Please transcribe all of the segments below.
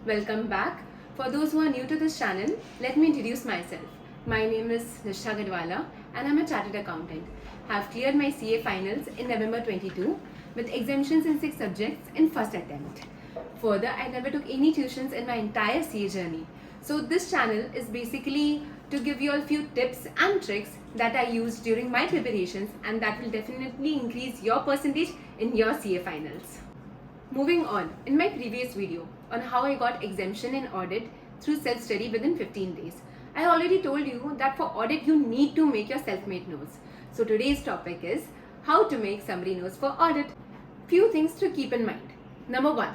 Welcome back. For those who are new to this channel, let me introduce myself. My name is Nisha Gadwala and I'm a chartered accountant. I have cleared my CA finals in November 22 with exemptions in 6 subjects in first attempt. Further, I never took any tuitions in my entire CA journey. So this channel is basically to give you a few tips and tricks that I used during my preparations and that will definitely increase your percentage in your CA finals. Moving on, in my previous video on how I got exemption in audit through self-study within 15 days, I already told you that for audit you need to make your self-made notes. So today's topic is how to make summary notes for audit. Few things to keep in mind. Number 1,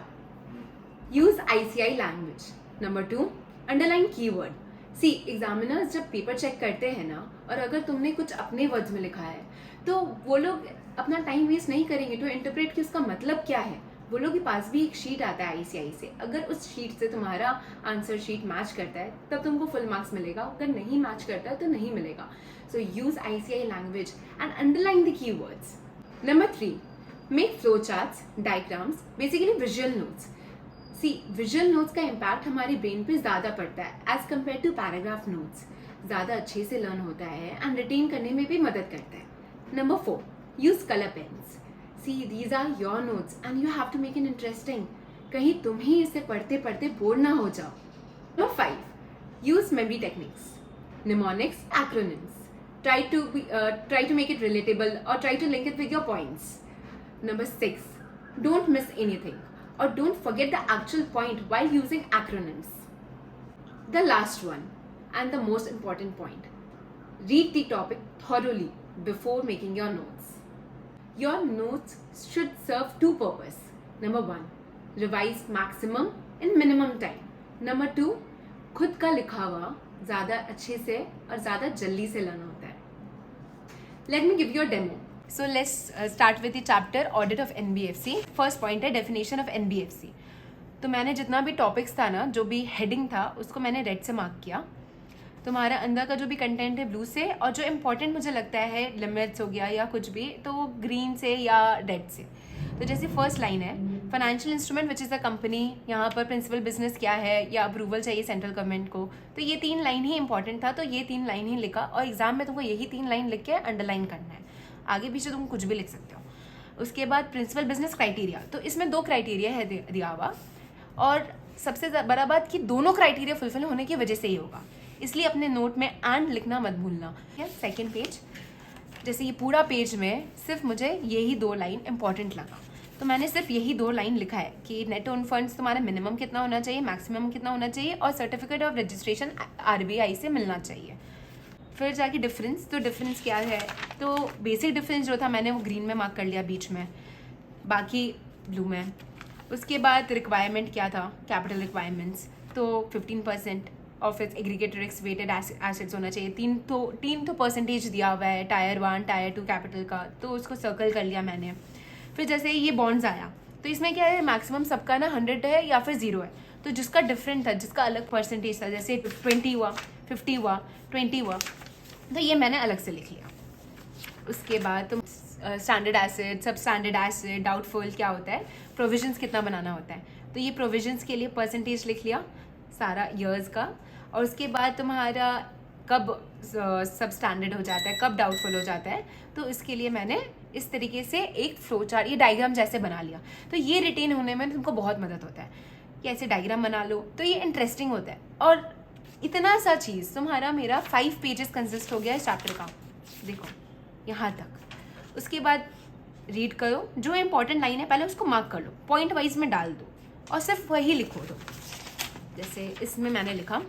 use ICI language. Number 2, underline keyword. C examiners जब paper check करते हैं ना, और अगर तुमने कुछ अपने words में लिखा है तो वो लोग अपना टाइम वेस्ट नहीं करेंगे टू इंटरप्रेट कि उसका मतलब क्या है. वो लोग के पास भी एक शीट आता है आईसीआई से. अगर उस शीट से तुम्हारा आंसर शीट मैच करता है तब तुमको फुल मार्क्स मिलेगा, अगर नहीं मैच करता है तो नहीं मिलेगा. So use ICI language and underline the keywords. Number 3, make flow charts, diagrams, basically visual notes. See visual notes का इम्पैक्ट हमारे ब्रेन पे ज़्यादा पड़ता है as compared to paragraph notes. ज़्यादा अच्छे से लर्न होता है एंड रिटेन करने में भी मदद करता है. Number 4, use colour pens. See these are your notes and you have to make it interesting. कहीं तुम ही इसे पढ़ते पढ़ते बोर ना हो जाओ. Number 5, use memory techniques, mnemonics, acronyms. Try to make it relatable or try to link it with your points. Number 6, don't miss anything or don't forget the actual point while using acronyms. The last one and the most important point, read the topic thoroughly before making your notes. Your notes should serve two purposes. Number 1, revise maximum in minimum time. Number 2, खुद का लिखा हुआ ज़्यादा अच्छे से और ज़्यादा जल्दी से लर्न होता है. Let me give you a demo. So let's start with the chapter audit of NBFC. First point है definition of NBFC. तो मैंने जितना भी टॉपिक्स था ना, जो भी हेडिंग था, उसको मैंने रेड से मार्क किया. तुम्हारा अंदर का जो भी कंटेंट है ब्लू से, और जो इम्पोर्टेंट मुझे लगता है लिमिट्स हो गया या कुछ भी, तो वो ग्रीन से या रेड से. तो जैसे फर्स्ट लाइन है financial instrument which is a company, यहाँ पर प्रिंसिपल बिजनेस क्या है या अप्रूवल चाहिए सेंट्रल गवर्नमेंट को. तो ये 3 लाइन ही इंपॉर्टेंट था, तो ये 3 लाइन ही लिखा, और एग्जाम में तुमको यही 3 लाइन लिख के अंडरलाइन करना है. आगे पीछे तुम कुछ भी लिख सकते हो. उसके बाद प्रिंसिपल बिजनेस क्राइटेरिया, तो इसमें 2 क्राइटेरिया है दिया हुआ, और सबसे बड़ा बात कि दोनों क्राइटेरिया फुलफिल होने की वजह से ही होगा, इसलिए अपने नोट में एंड लिखना मत भूलना. सेकेंड पेज, जैसे ये पूरा पेज में सिर्फ मुझे यही 2 लाइन इंपॉर्टेंट लगा, तो मैंने सिर्फ यही 2 लाइन लिखा है कि नेट ओन फंड्स तुम्हारा मिनिमम कितना होना चाहिए, मैक्सिमम कितना होना चाहिए, और सर्टिफिकेट ऑफ रजिस्ट्रेशन आरबीआई से मिलना चाहिए. फिर जाके डिफरेंस, तो डिफरेंस क्या है, तो बेसिक डिफरेंस जो था मैंने वो ग्रीन में मार्क कर लिया बीच में, बाकी ब्लू में. उसके बाद रिक्वायरमेंट क्या था, कैपिटल रिक्वायरमेंट्स, तो 15% of its aggregated risk weighted assets होना चाहिए. 3 तो परसेंटेज दिया हुआ है टायर 1 टायर 2 कैपिटल का, तो उसको सर्कल कर लिया मैंने. फिर जैसे ये बॉन्ड्स आया, तो इसमें क्या है, मैक्सिमम सबका ना 100 है या फिर 0 है, तो जिसका डिफरेंट था, जिसका अलग परसेंटेज था, जैसे 20 हुआ, 50 हुआ, 20 हुआ, तो ये मैंने अलग से लिख लिया. उसके बाद तुम स्टैंडर्ड एसेट, सब स्टैंडर्ड एसेट, डाउटफुल क्या होता है, प्रोविजंस कितना बनाना होता है, तो ये प्रोविजंस के लिए परसेंटेज लिख लिया सारा ईयर्स का. और उसके बाद तुम्हारा कब सब स्टैंडर्ड हो जाता है, कब डाउटफुल हो जाता है, तो इसके लिए मैंने इस तरीके से एक फ्लो चार्ट, ये डायग्राम जैसे बना लिया. तो ये रिटेन होने में तुमको बहुत मदद होता है कि ऐसे डायग्राम बना लो, तो ये इंटरेस्टिंग होता है. और इतना सा चीज़ तुम्हारा मेरा 5 पेजेस कंसिस्ट हो गया इस चैप्टर का, देखो यहाँ तक. उसके बाद रीड करो, जो इंपॉर्टेंट लाइन है पहले उसको मार्क कर लो, पॉइंट वाइज में डाल दो और सिर्फ वही लिखो दो. जैसे इसमें मैंने लिखा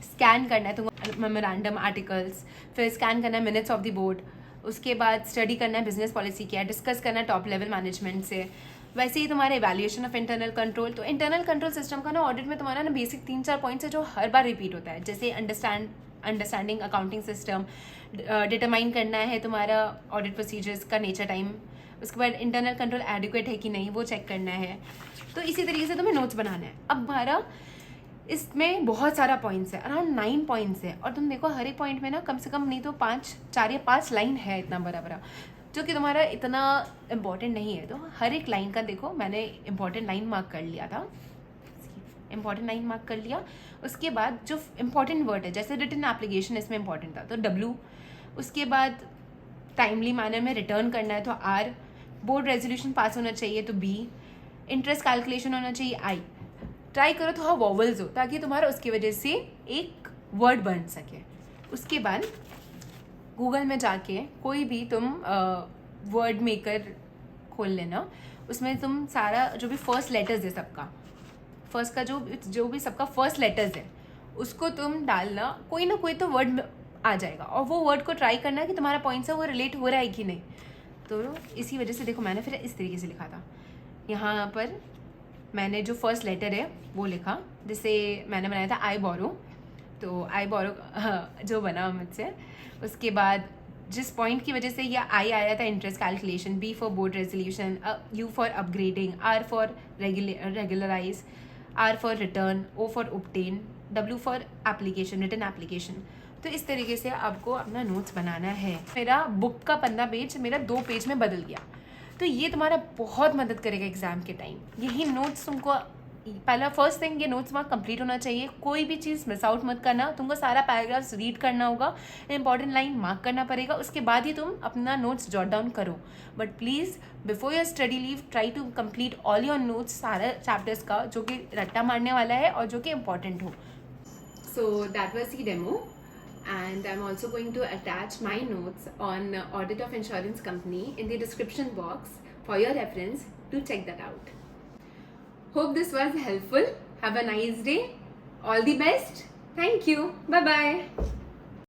स्कैन करना है तुमको मेमोरेंडम आर्टिकल्स, फिर स्कैन करना है मिनट्स ऑफ द बोर्ड, उसके बाद स्टडी करना है बिजनेस पॉलिसी क्या है, डिस्कस करना है टॉप लेवल मैनेजमेंट से. वैसे ही तुम्हारे इवैल्यूएशन ऑफ इंटरनल कंट्रोल, तो इंटरनल कंट्रोल सिस्टम का ना ऑडिट में तुम्हारा ना बेसिक 3-4 पॉइंट्स है जो हर बार रिपीट होता है. जैसे अंडरस्टैंडिंग अकाउंटिंग सिस्टम, डिटरमाइन करना है तुम्हारा ऑडिट प्रोसीजर्स का नेचर टाइम, उसके बाद इंटरनल कंट्रोल एडिक्वेट है कि नहीं वो चेक करना है. तो इसी तरीके से तुम्हें नोट्स बनाना है. अब हमारा इसमें बहुत सारा पॉइंट्स है, अराउंड 9 पॉइंट्स है, और तुम देखो हर एक पॉइंट में ना कम से कम नहीं तो 4 या 5 लाइन है, इतना बड़ा बड़ा, जो कि तुम्हारा इतना इम्पॉर्टेंट नहीं है. तो हर एक लाइन का देखो मैंने इम्पॉर्टेंट लाइन मार्क कर लिया था. इंपॉर्टेंट लाइन मार्क कर लिया। उसके बाद जो इंपॉर्टेंट वर्ड है, जैसे रिटन एप्लीकेशन इसमें इंपॉर्टेंट था तो W, उसके बाद टाइमली मैनर में रिटर्न करना है तो R, बोर्ड रेजोल्यूशन पास होना चाहिए तो B, इंटरेस्ट कैलकुलेशन होना चाहिए I। ट्राई करो तो हाँ वॉवल्स हो, ताकि तुम्हारा उसकी वजह से एक वर्ड बन सके। उसके बाद गूगल में जाके कोई भी तुम वर्ड मेकर खोल लेना, उसमें तुम सारा जो भी फर्स्ट लेटर्स है सबका, फर्स्ट का जो भी सबका फर्स्ट लेटर्स है उसको तुम डालना, कोई ना कोई तो वर्ड आ जाएगा, और वो वर्ड को ट्राई करना कि तुम्हारा पॉइंट से वो रिलेट हो रहा है कि नहीं। तो इसी वजह से देखो मैंने फिर इस तरीके से लिखा था, यहाँ पर मैंने जो फर्स्ट लेटर है वो लिखा, जिससे मैंने बनाया था आई बोरो, तो आई बोरो जो बना मुझसे। उसके बाद जिस पॉइंट की वजह से ये आई आया था, interest calculation, B for board resolution, U for upgrading, R for regularise, R for return, O for obtain, W for application, written application. तो इस तरीके से आपको अपना नोट्स बनाना है। मेरा बुक का 15 पेज मेरा 2 पेज में बदल गया, तो ये तुम्हारा बहुत मदद करेगा एग्जाम के टाइम। यही नोट्स तुमको पहला फर्स्ट थिंग, ये नोट्स वहाँ कंप्लीट होना चाहिए, कोई भी चीज़ मिस आउट मत करना। तुमको सारा पैराग्राफ्स रीड करना होगा, इंपॉर्टेंट लाइन मार्क करना पड़ेगा, उसके बाद ही तुम अपना नोट्स जॉट डाउन करो। But please before your study leave try to complete all your notes, सारे चैप्टर्स का जो कि रट्टा मारने वाला है और जो कि इंपॉर्टेंट हो। So that was the demo, and I'm also going to attach my notes on audit of insurance company in the description box for your reference to check that out. Hope this was helpful. Have a nice day. All the best. Thank you. Bye bye.